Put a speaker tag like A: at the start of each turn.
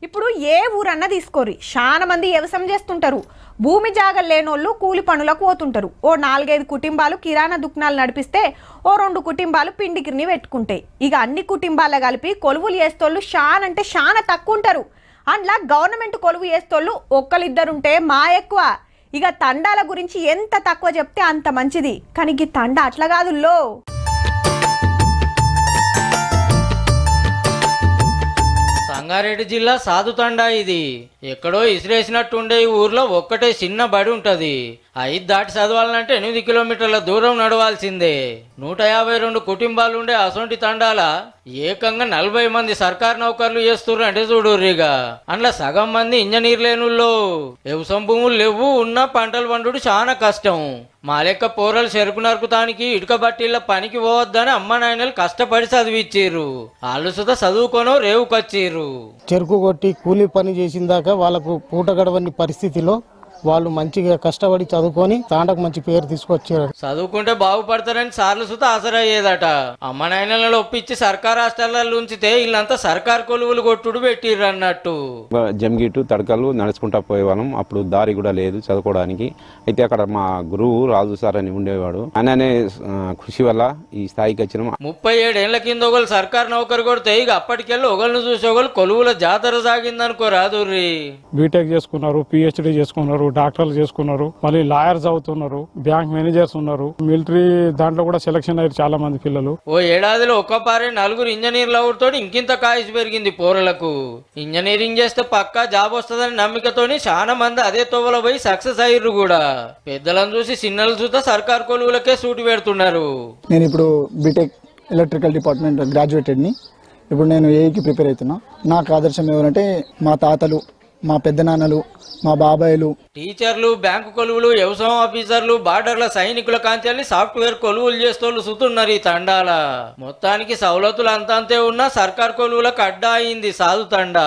A: ఇప్పుడు ఏ ఊరన్నా తీసుకోరి చాలా మంది వ్యవసాయం చేస్తుంటారు. భూమి జాగలు లేనోళ్ళు కూలి పనులకు పోతుంటారు. ఓ 4-5 కుటుంబాలు కిరాణా దుకాణాలు నడిపిస్తే ఓ 2 కుటుంబాలు పిండికిరిని పెట్టుకుంటాయి. ఇక అన్ని కుటుంబాల కలిపి కొలువులు చేస్తోళ్ళు చాలా అంటే చాలా తక్కువ ఉంటారు. అందులో గవర్నమెంట్ కొలువు చేస్తోళ్ళు ఒక్కరిద్దరుంటే మా ఎక్కువ. ఇక తండాల గురించి ఎంత తక్కువ చెప్తే అంత మంచిది. కానీ ఈ తండ అట్లా కాదుల్లో.
B: సంగారెడ్డి జిల్లా సాధుతండా ఇది. ఎక్కడో ఇసిరేసినట్టుండే ఈ ఊర్లో ఒక్కటే చిన్న బడి ఉంటది. 5 దాటి చదవాలంటే 8 కిలోమీటర్ల దూరం నడవాల్సిందే. 152 కుటుంబాలుండే అసొంటి తండాల ఏకంగా 40 మంది సర్కారు నౌకర్లు చేస్తున్నారు అంటే చూడుర్రిగా. అందులో సగం మంది ఇంజనీర్ లేనుల్లో. వ్యవసాయం భూములు లేవు, ఉన్న పంటలు పండుడు చాలా కష్టం. మా లెక్క పోరలు చెరుకు నరుకుతానికి ఇటుక బట్టీల పనికి పోవద్దని అమ్మ నాయనలు కష్టపడి చదివిచ్చిర్రు. వాళ్ళు సుధా చదువుకోనో రేవుకొచ్చిర్రు.
C: చెరుకు కొట్టి కూలి పని చేసిన దాకా వాళ్ళకు పూట గడవని పరిస్థితిలో వాళ్ళు మంచిగా కష్టపడి చదువుకొని తాండకు మంచి పేరు తీసుకొచ్చారు.
B: చదువుకుంటే బాగుపడతారని సార్లు సుత ఆసరయ్యేదట. అమ్మ నాయనలను ఒప్పించి సర్కార్ హాస్టళ్లలో ఉంచితే వీళ్ళంతా సర్కార్ కొలువులు కొట్టుడు పెట్టిర్రు అన్నట్టు.
D: జమ్గిటు తడకలు నడుచుకుంటా పోయేవాళ్ళం. అప్పుడు దారి కూడా లేదు చదువుకోవడానికి. అయితే అక్కడ మా గురువు రాజు సార్ అని ఉండేవాడు. ఆయననే కృషి వల్ల ఈ స్థాయికి వచ్చినాం.
B: 37 ఏళ్ల కింద ఒకళ్ళు సర్కార్ నౌకరు కొడితే ఇక అప్పటికెళ్ళి ఒకళ్ళని చూసి ఒకళ్ళు కొలువుల జాతర సాగిందనుకో రాదుర్రి.
E: బీటెక్ చేసుకున్నారు, పిహెచ్డి చేసుకున్నారు, డాక్టర్లు చేసుకున్నారు, మళ్ళీ లాయర్స్ అవుతున్నారు, బ్యాంక్ మేనేజర్స్ ఉన్నారు, మిలిటరీ దాంట్లో కూడా సెలక్షన్ అయ్యారు చాలా మంది పిల్లలు.
B: ఓ ఏడాదిలో ఒక్కపారే 4 ఇంజనీర్లు అవుతో ఇంకింత కాయసు పెరిగింది పోరలకు. ఇంజనీరింగ్ చేస్తే పక్కా జాబ్ వస్తుందని నమ్మికతోని చాలా మంది అదే తోవలో పోయి సక్సెస్ అయ్యారు కూడా. పెద్దలను చూసి చిన్నలు చూస్తే సర్కార్ కొలువులకే సూటి పెడుతున్నారు.
F: నేను ఇప్పుడు బీటెక్ ఎలక్ట్రికల్ డిపార్ట్మెంట్ గ్రాడ్యుయేటెడ్ని. ఇప్పుడు నేను ఏఈకి ప్రిపేర్ అవుతున్నా. నాకు ఆదర్శం ఎవరంటే మా తాతలు, మా పెద్దనాన్నలు, మా బాబాయిలు.
B: టీచర్లు, బ్యాంకు కొలువులు, వ్యవసాయం ఆఫీసర్లు, బార్డర్ల సైనికుల కాంచెల్ని సాఫ్ట్వేర్ కొలువులు చేస్తోళ్ళు సుతున్నారు ఈ తండాల. మొత్తానికి సౌలతులు అంతంతే ఉన్నా సర్కార్ కొలువులకు అడ్డా అయింది సాధు తండా.